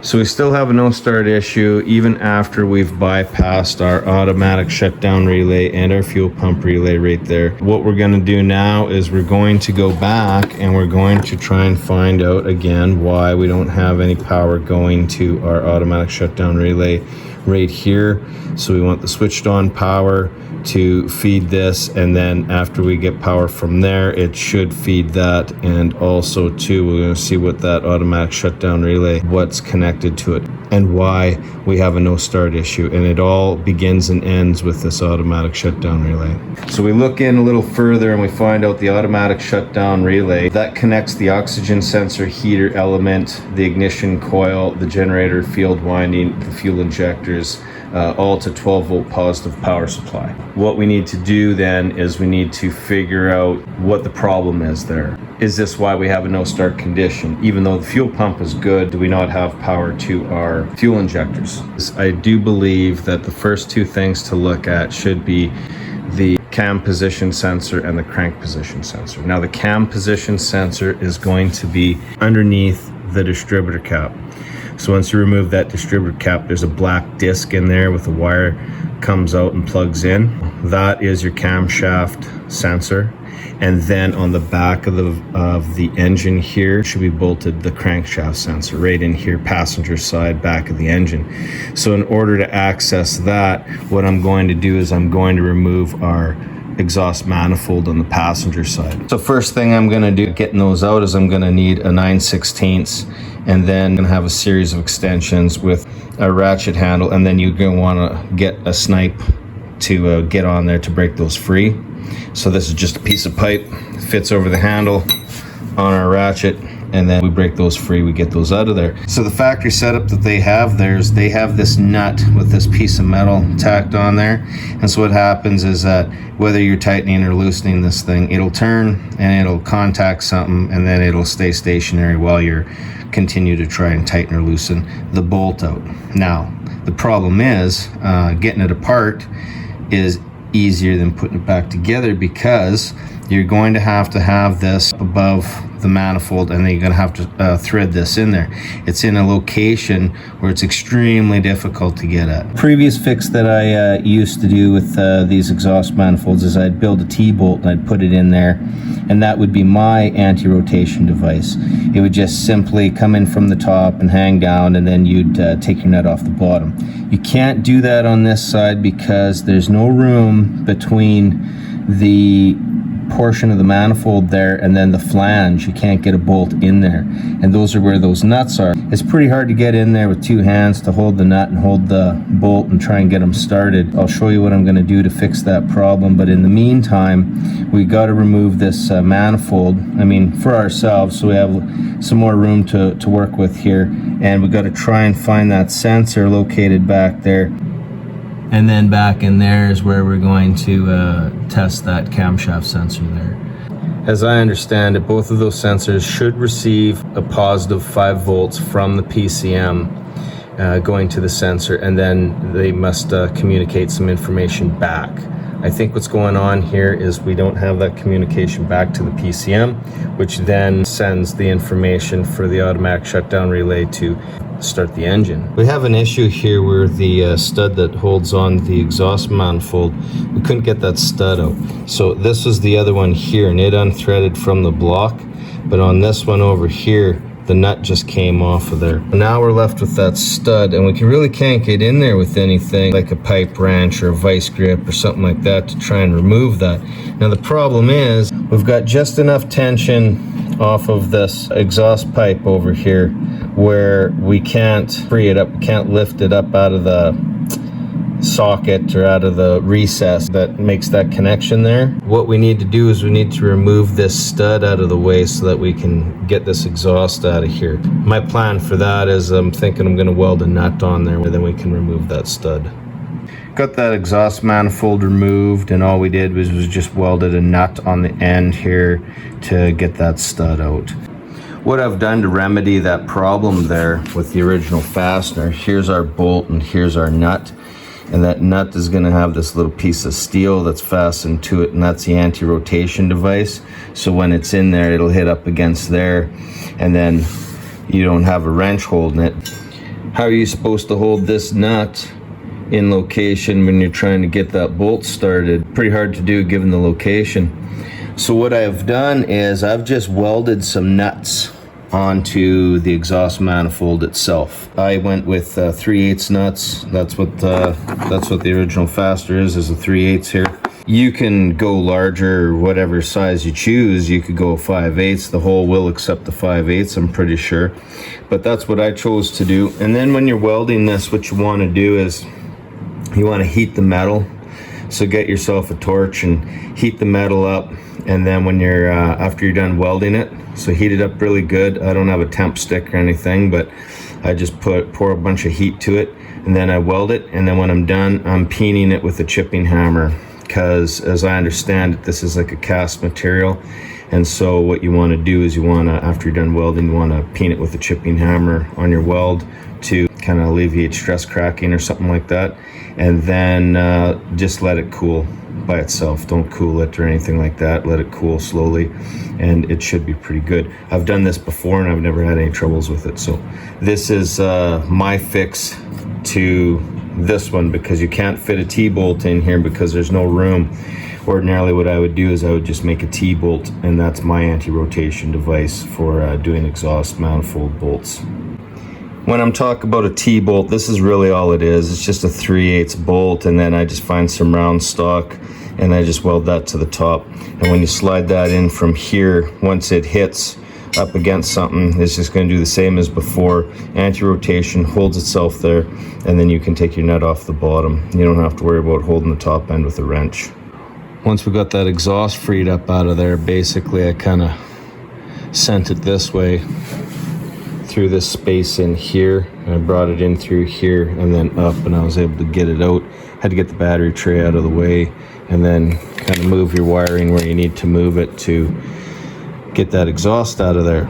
So we still have a no start issue even after we've bypassed our automatic shutdown relay and our fuel pump relay right there. What we're going to do now is we're going to go back and we're going to try and find out again why we don't have any power going to our automatic shutdown relay right here. So we want the switched on power to feed this, and then after we get power from there, it should feed that. And also too, we're going to see what that automatic shutdown relay, what's connected to it and why we have a no start issue. And it all begins and ends with this automatic shutdown relay. So we look in a little further and we find out the automatic shutdown relay that connects the oxygen sensor heater element, the ignition coil, the generator field winding, the fuel injectors, all to 12 volt positive power supply. What we need to do then is we need to figure out what the problem is there. Is this why we have a no start condition? Even though the fuel pump is good, do we not have power to our fuel injectors? I do believe that the first two things to look at should be the cam position sensor and the crank position sensor. Now the cam position sensor is going to be underneath the distributor cap. So once you remove that distributor cap, there's a black disc in there with a wire comes out and plugs in. That is your camshaft sensor. And then on the back of the engine here should be bolted the crankshaft sensor right in here, passenger side, back of the engine. So in order to access that, what I'm going to do is I'm going to remove our exhaust manifold on the passenger side. So first thing I'm going to do getting those out is I'm going to need a 9/16, and then I'm going to have a series of extensions with a ratchet handle, and then you're going to want to get a snipe to get on there to break those free. So this is just a piece of pipe, fits over the handle on our ratchet, and then we break those free, we get those out of there. So the factory setup that they have there is they have this nut with this piece of metal tacked on there. And so what happens is that whether you're tightening or loosening this thing, it'll turn and it'll contact something, and then it'll stay stationary while you're continue to try and tighten or loosen the bolt out. Now, the problem is getting it apart is easier than putting it back together, because you're going to have this above the manifold, and then you're going to have to thread this in there. It's in a location where it's extremely difficult to get at. Previous fix that I used to do with these exhaust manifolds is I'd build a T-bolt and I'd put it in there, and that would be my anti-rotation device. It would just simply come in from the top and hang down, and then you'd take your nut off the bottom. You can't do that on this side because there's no room between the portion of the manifold there and then the flange. You can't get a bolt in there, and those are where those nuts are. It's pretty hard to get in there with two hands to hold the nut and hold the bolt and try and get them started. I'll show you what I'm going to do to fix that problem, but in the meantime we got to remove this manifold, for ourselves, so we have some more room to work with here, and we got to try and find that sensor located back there. And then back in there is where we're going to test that camshaft sensor there. As I understand it, both of those sensors should receive a positive 5 volts from the PCM going to the sensor, and then they must communicate some information back. I think what's going on here is we don't have that communication back to the PCM, which then sends the information for the automatic shutdown relay to start the engine. We have an issue here where the stud that holds on the exhaust manifold, we couldn't get that stud out. So this was the other one here, and it unthreaded from the block, but on this one over here, the nut just came off of there. Now we're left with that stud, and we really can't get in there with anything like a pipe wrench or a vice grip or something like that to try and remove that. Now the problem is we've got just enough tension off of this exhaust pipe over here where we can't free it up, we can't lift it up out of the socket or out of the recess that makes that connection there. What we need to do is we need to remove this stud out of the way so that we can get this exhaust out of here. My plan for that is I'm thinking I'm going to weld a nut on there, and then we can remove that stud. Got that exhaust manifold removed, and all we did was just welded a nut on the end here to get that stud out. What I've done to remedy that problem there with the original fastener, here's our bolt and here's our nut. And that nut is going to have this little piece of steel that's fastened to it, and that's the anti-rotation device. So when it's in there, it'll hit up against there, and then you don't have a wrench holding it. how are you supposed to hold this nut in location when you're trying to get that bolt started? Pretty hard to do given the location. So what I've done is I've just welded some nuts onto the exhaust manifold itself. I went with 3/8 nuts. That's what the original faster is a 3/8 here. You can go larger, whatever size you choose. You could go 5/8. The hole will accept the 5/8, I'm pretty sure. But that's what I chose to do. And then when you're welding this, what you want to do is you want to heat the metal. So get yourself a torch and heat the metal up. And then when you're after you're done welding it, so heat it up really good. I don't have a temp stick or anything, but I just pour a bunch of heat to it, and then I weld it. And then when I'm done, I'm peening it with a chipping hammer, because as I understand it, this is like a cast material. And so what you want to do is you want to, after you're done welding, you want to peen it with a chipping hammer on your weld to kind of alleviate stress cracking or something like that. And then just let it cool by itself. Don't cool it or anything like that. Let it cool slowly, and it should be pretty good. I've done this before and I've never had any troubles with it. So this is my fix to this one, because you can't fit a T-bolt in here because there's no room. Ordinarily what I would do is I would just make a T-bolt, and that's my anti-rotation device for doing exhaust manifold bolts. When I'm talking about a T-bolt, this is really all it is. It's just a 3/8 bolt, and then I just find some round stock and I just weld that to the top. And when you slide that in from here, once it hits up against something, it's just going to do the same as before. Anti-rotation holds itself there, and then you can take your nut off the bottom. You don't have to worry about holding the top end with a wrench. Once we got that exhaust freed up out of there, basically I kind of sent it this way through this space in here. I brought it in through here and then up, and I was able to get it out. Had to get the battery tray out of the way, and then kind of move your wiring where you need to move it to get that exhaust out of there.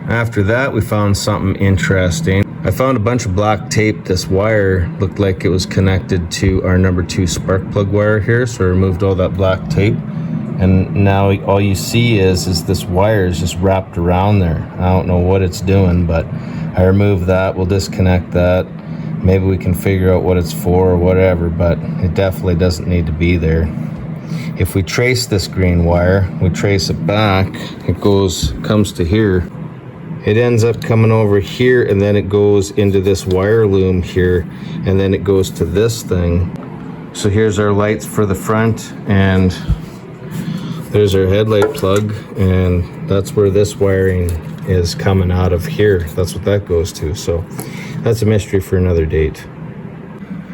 After that, we found something interesting. I found a bunch of black tape. This wire looked like it was connected to our number 2 spark plug wire here, so I removed all that black tape. And now all you see is this wire is just wrapped around there. I don't know what it's doing, but I removed that. We'll disconnect that. Maybe we can figure out what it's for or whatever, but it definitely doesn't need to be there. If we trace this green wire, we trace it back, it comes to here. It ends up coming over here, and then it goes into this wire loom here, and then it goes to this thing. So here's our lights for the front, and there's our headlight plug, and that's where this wiring is coming out of here. That's what that goes to. So that's a mystery for another date.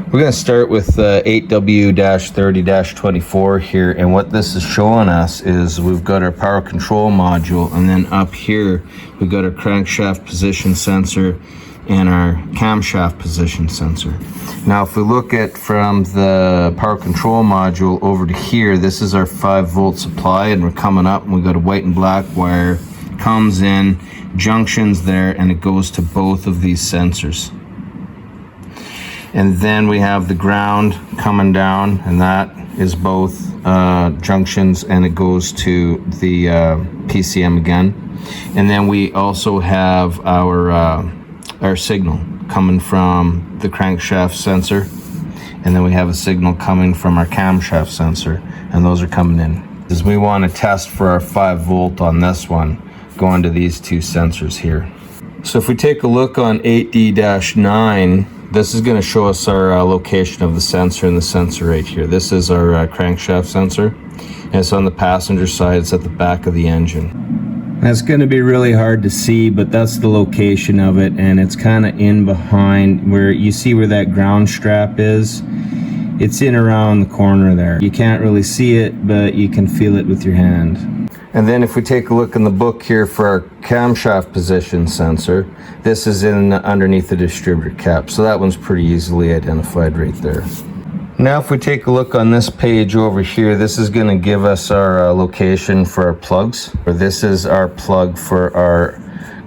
We're going to start with 8W-30-24 here, and what this is showing us is we've got our power control module, and then up here we've got our crankshaft position sensor and our camshaft position sensor. Now if we look at from the power control module over to here, this is our 5-volt supply, and we're coming up and we've got a white and black wire, comes in, junctions there, and it goes to both of these sensors. And then we have the ground coming down, and that is both junctions, and it goes to the PCM again. And then we also have our signal coming from the crankshaft sensor, and then we have a signal coming from our camshaft sensor, and those are coming in. As we want to test for our 5-volt on this one, going to these 2 sensors here. So if we take a look on 8D-9, this is going to show us our location of the sensor, and the sensor right here. This is our crankshaft sensor, and it's on the passenger side. It's at the back of the engine. That's going to be really hard to see, but that's the location of it, and it's kind of in behind where you see where that ground strap is. It's in around the corner there. You can't really see it, but you can feel it with your hand. And then if we take a look in the book here for our camshaft position sensor, this is in underneath the distributor cap, so that one's pretty easily identified right there. Now if we take a look on this page over here, this is going to give us our location for our plugs. This is our plug for our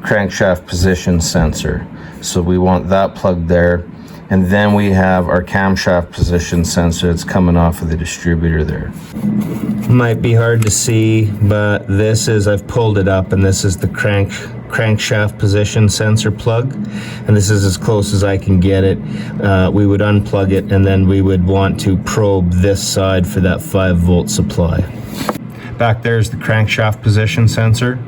crankshaft position sensor, so we want that plug there. And then we have our camshaft position sensor that's coming off of the distributor there. Might be hard to see, but this is, I've pulled it up, and this is the crankshaft position sensor plug, and this is as close as I can get it. We would unplug it, and then we would want to probe this side for that 5-volt supply. Back there is the crankshaft position sensor.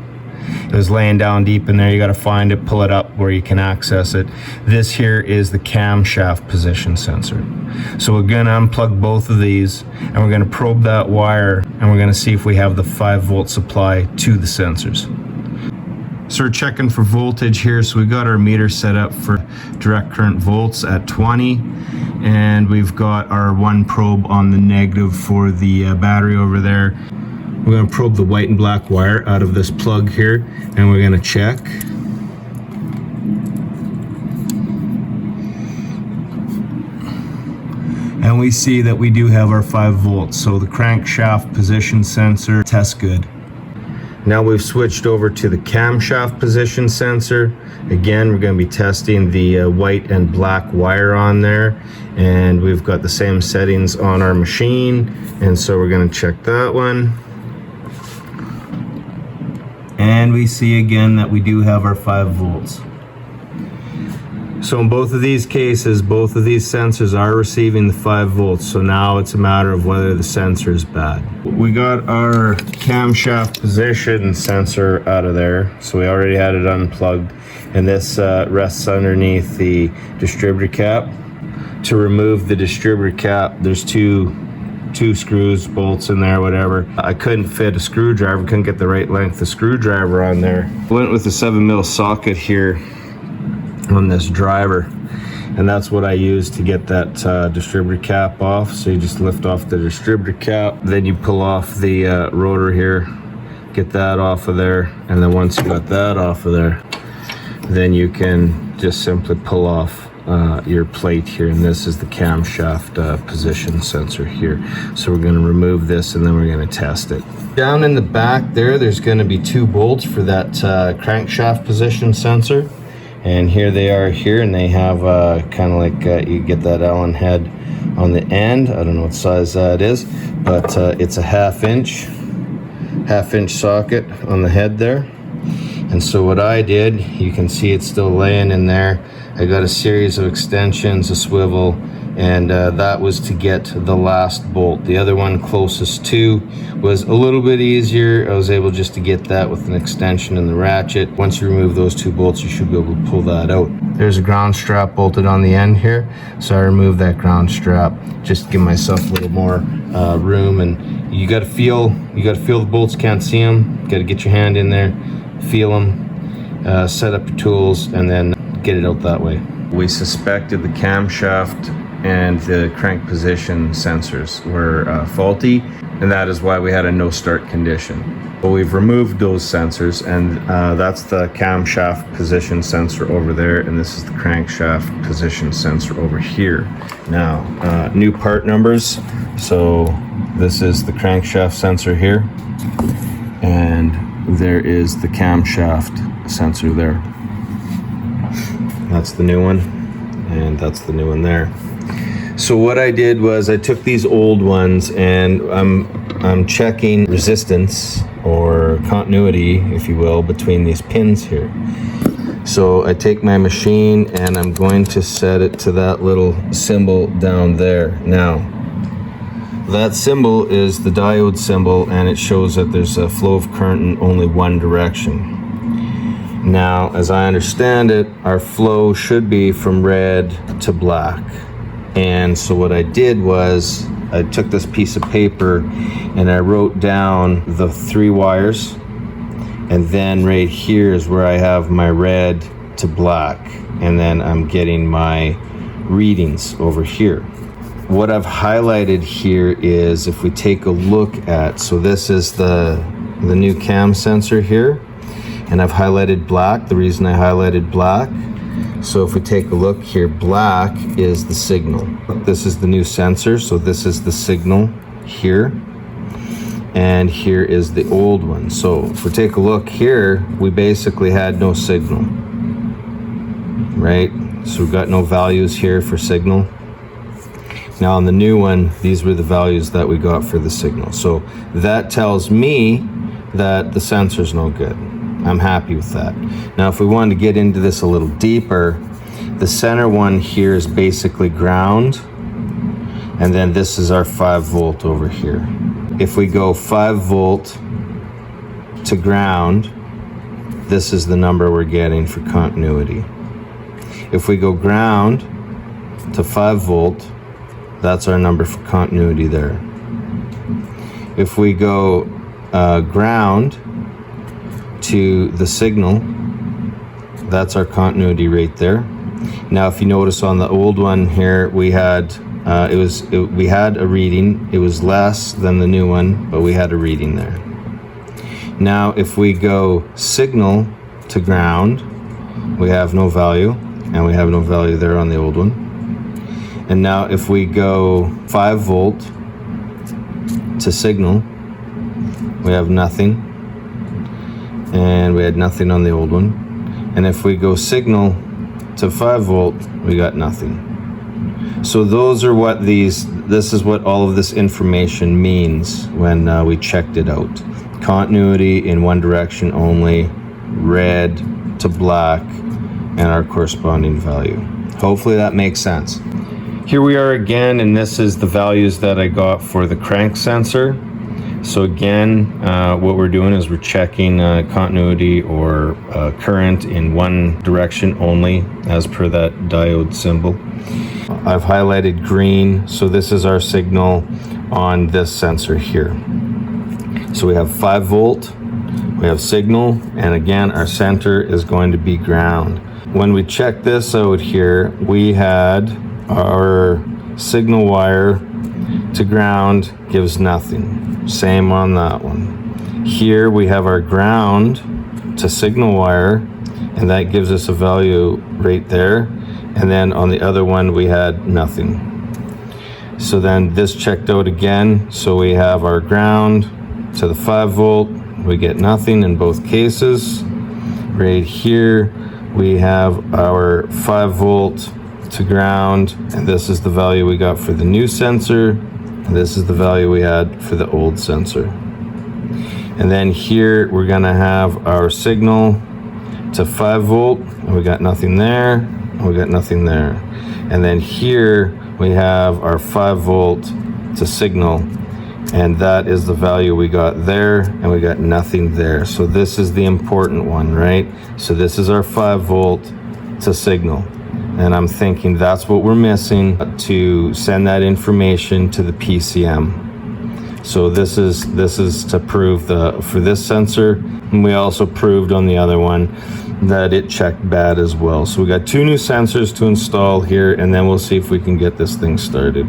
It was laying down deep in there. You got to find it, pull it up where you can access it. This here is the camshaft position sensor. So we're going to unplug both of these, and we're going to probe that wire, and we're going to see if we have the 5-volt supply to the sensors. So we're checking for voltage here. So we got our meter set up for direct current volts at 20, and we've got our one probe on the negative for the battery over there. We're going to probe the white and black wire out of this plug here, and we're going to check. And we see that we do have our 5 volts, so the crankshaft position sensor tests good. Now we've switched over to the camshaft position sensor. Again, we're going to be testing the white and black wire on there, and we've got the same settings on our machine, and so we're going to check that one. And we see again that we do have our 5 volts. So in both of these cases, both of these sensors are receiving the 5 volts. So now it's a matter of whether the sensor is bad. We got our camshaft position sensor out of there. So we already had it unplugged. And this rests underneath the distributor cap. To remove the distributor cap, there's two screws, bolts in there, whatever. I couldn't fit a screwdriver, couldn't get the right length of screwdriver on there. Went with a 7mm socket here on this driver, and that's what I used to get that distributor cap off. So you just lift off the distributor cap, then you pull off the rotor here, get that off of there, and then once you got that off of there, then you can just simply pull off your plate here, and this is the camshaft position sensor here. So we're going to remove this, and then we're going to test it. Down in the back there's going to be 2 bolts for that crankshaft position sensor, and here they are here, and they have kind of like you get that Allen head on the end. I don't know what size that is, but it's a half inch socket on the head there. And so what I did, you can see it's still laying in there. I got a series of extensions, a swivel, and that was to get the last bolt. The other one closest to was a little bit easier. I was able just to get that with an extension and the ratchet. Once you remove those 2 bolts, you should be able to pull that out. There's a ground strap bolted on the end here, so I removed that ground strap just to give myself a little more room. And you got to feel the bolts. Can't see them. Got to get your hand in there, feel them, set up your tools, and then get it out that way. We suspected the camshaft and the crank position sensors were faulty, and that is why we had a no start condition. But we've removed those sensors, and that's the camshaft position sensor over there, and this is the crankshaft position sensor over here. Now, new part numbers. So this is the crankshaft sensor here, and there is the camshaft sensor there. That's the new one, and that's the new one there. So what I did was I took these old ones, and I'm checking resistance or continuity, if you will, between these pins here. So I take my machine and I'm going to set it to that little symbol down there. Now, that symbol is the diode symbol, and it shows that there's a flow of current in only one direction. Now, as I understand it, our flow should be from red to black. And so what I did was I took this piece of paper and I wrote down the 3 wires, and then right here is where I have my red to black, and then I'm getting my readings over here. What I've highlighted here is, if we take a look at, so this is the new cam sensor here, and I've highlighted black. The reason I highlighted black, so if we take a look here, black is the signal. This is the new sensor, so this is the signal here, and here is the old one. So if we take a look here, we basically had no signal, right? So we've got no values here for signal. Now on the new one, these were the values that we got for the signal. So that tells me that the sensor's no good. I'm happy with that. Now if we wanted to get into this a little deeper, the center one here is basically ground, and then this is our 5 volt over here. If we go 5 volt to ground, this is the number we're getting for continuity. If we go ground to 5 volt, that's our number for continuity there. If we go ground to the signal, that's our continuity right there. Now if you notice on the old one here, we had we had a reading. It was less than the new one, but we had a reading there. Now if we go signal to ground, we have no value, and we have no value there on the old one. And now if we go 5 volt to signal, we have nothing, and we had nothing on the old one. And if we go signal to 5 volt, we got nothing. So those are what this is what all of this information means when we checked it out. Continuity in one direction only, red to black, and our corresponding value. Hopefully that makes sense. Here we are again, and this is the values that I got for the crank sensor. So again, what we're doing is we're checking continuity or current in one direction only, as per that diode symbol. I've highlighted green, so this is our signal on this sensor here. So we have 5 volt, we have signal, and again, our center is going to be ground. When we check this out here, we had our signal wire to ground gives nothing. Same on that one. Here we have our ground to signal wire, and that gives us a value right there. And then on the other one we had nothing. So then this checked out again. So we have our ground to the 5 volt, we get nothing in both cases. Right here we have our 5 volt to ground, and this is the value we got for the new sensor, and this is the value we had for the old sensor. And then here we're gonna have our signal to 5 volt, and we got nothing there, and we got nothing there. And then here we have our 5 volt to signal, and that is the value we got there, and we got nothing there. So this is the important one, right? So this is our 5 volt to signal. And I'm thinking that's what we're missing to send that information to the PCM. So this is to prove for this sensor, and we also proved on the other one that it checked bad as well. So we got 2 new sensors to install here, and then we'll see if we can get this thing started.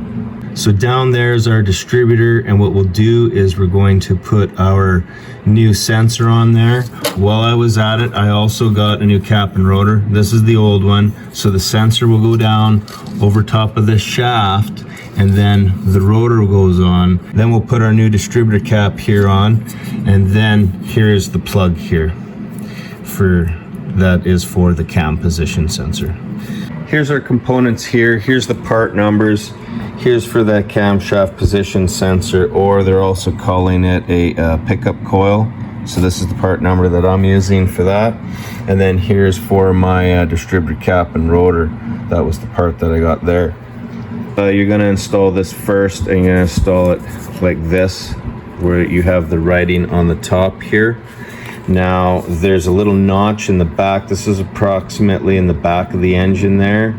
So down there is our distributor, and what we'll do is we're going to put our new sensor on there. While I was at it, I also got a new cap and rotor. This is the old one. So the sensor will go down over top of this shaft, and then the rotor goes on. Then we'll put our new distributor cap here on, and then here's the plug here that is for the cam position sensor. Here's our components here. Here's the part numbers. Here's for that camshaft position sensor, or they're also calling it a pickup coil. So this is the part number that I'm using for that. And then here's for my distributor cap and rotor. That was the part that I got there. You're gonna install this first, and you're gonna install it like this, where you have the writing on the top here. Now there's a little notch in the back. This is approximately in the back of the engine there,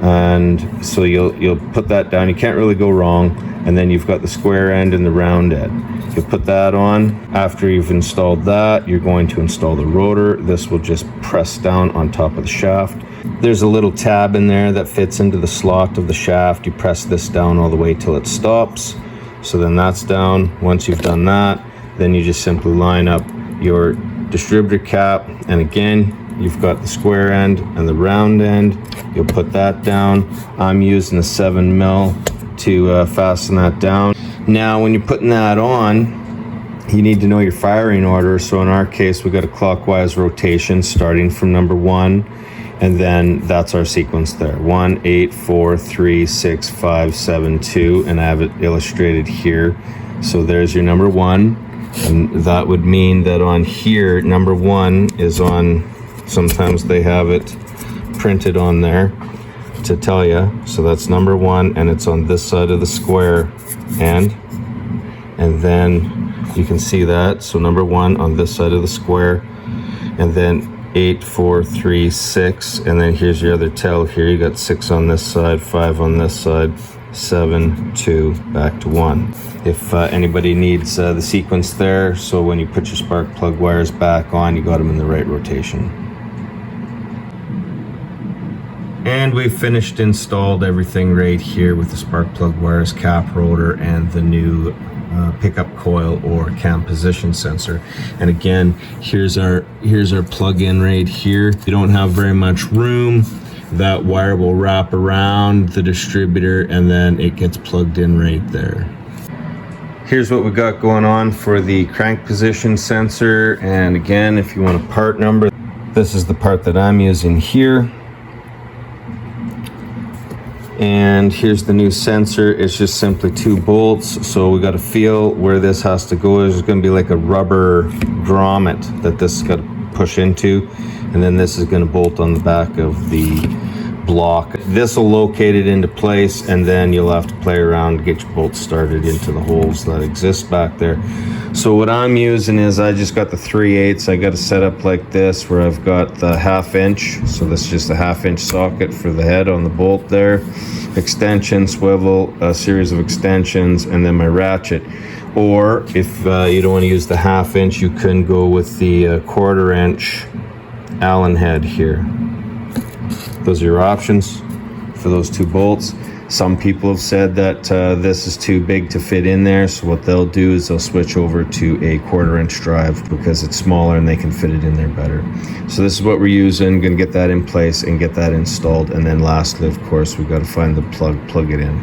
and so you'll put that down. You can't really go wrong. And then you've got the square end and the round end. You'll put that on. After you've installed that, you're going to install the rotor. This will just press down on top of the shaft. There's a little tab in there that fits into the slot of the shaft. You press this down all the way till it stops. So then that's down. Once you've done that, then you just simply line up your distributor cap, and again you've got the square end and the round end. You'll put that down. I'm using a 7mm to fasten that down. Now when you're putting that on, you need to know your firing order. So in our case, we got a clockwise rotation starting from number 1, And then that's our sequence there. 1, 8, 4, 3, 6, 5, 7, 2, and I have it illustrated here. So there's your number 1, and that would mean that on here, number 1 is on, sometimes they have it printed on there to tell you. So that's number 1, and it's on this side of the square, and then you can see that. So number 1 on this side of the square, and then 8, 4, 3, 6, and then here's your other tell here. You got 6 on this side, 5 on this side, 7, 2, back to 1. If anybody needs the sequence there, so when you put your spark plug wires back on, you got them in the right rotation. And we've finished installed everything right here with the spark plug wires, cap rotor, and the new pickup coil or cam position sensor. And again, here's our plug-in right here. You don't have very much room. That wire will wrap around the distributor, and then it gets plugged in right there. Here's what we got going on for the crank position sensor. And again, if you want a part number, this is the part that I'm using here. And here's the new sensor. It's just simply 2 bolts. So we got to feel where this has to go. There's going to be like a rubber grommet that this has got to push into, and then this is going to bolt on the back of the block. This will locate it into place, and then you'll have to play around to get your bolts started into the holes that exist back there. So what I'm using is I just got the 3/8. I got it set up like this, where I've got the 1/2 inch. So this is just a 1/2 inch socket for the head on the bolt there. Extension, swivel, a series of extensions, and then my ratchet. Or if you don't want to use the 1/2 inch, you can go with the 1/4 inch Allen head here. Those are your options for those 2 bolts. Some people have said that this is too big to fit in there, so what they'll do is they'll switch over to a 1/4 inch drive because it's smaller and they can fit it in there better. So this is what we're using. Gonna get that in place and get that installed, and then lastly, of course, we've got to find the plug it in.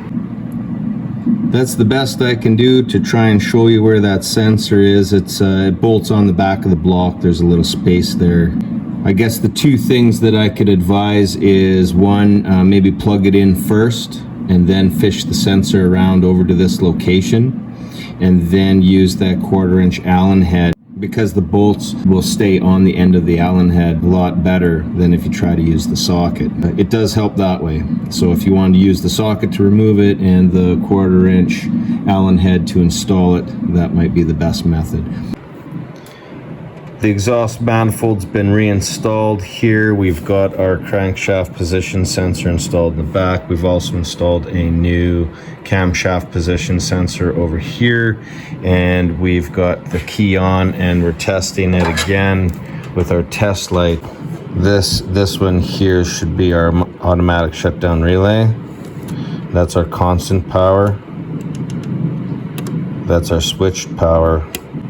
That's the best I can do to try and show you where that sensor is. It bolts on the back of the block. There's a little space there. I guess the 2 things that I could advise is 1, maybe plug it in first and then fish the sensor around over to this location, and then use that 1/4 inch Allen head, because the bolts will stay on the end of the Allen head a lot better than if you try to use the socket. It does help that way. So if you want to use the socket to remove it and the 1/4 inch Allen head to install it, that might be the best method. The exhaust manifold's been reinstalled here. We've got our crankshaft position sensor installed in the back. We've also installed a new camshaft position sensor over here, and we've got the key on, and we're testing it again with our test light. This one here should be our automatic shutdown relay. That's our constant power. That's our switched power.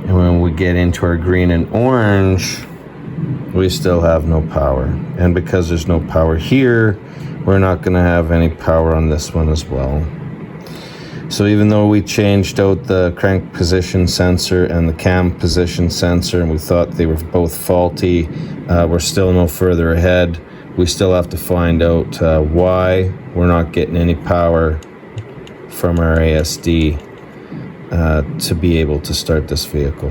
And when we get into our green and orange, we still have no power. And because there's no power here, we're not going to have any power on this one as well. So even though we changed out the crank position sensor and the cam position sensor, and we thought they were both faulty, we're still no further ahead. We still have to find out why we're not getting any power from our ASD to be able to start this vehicle.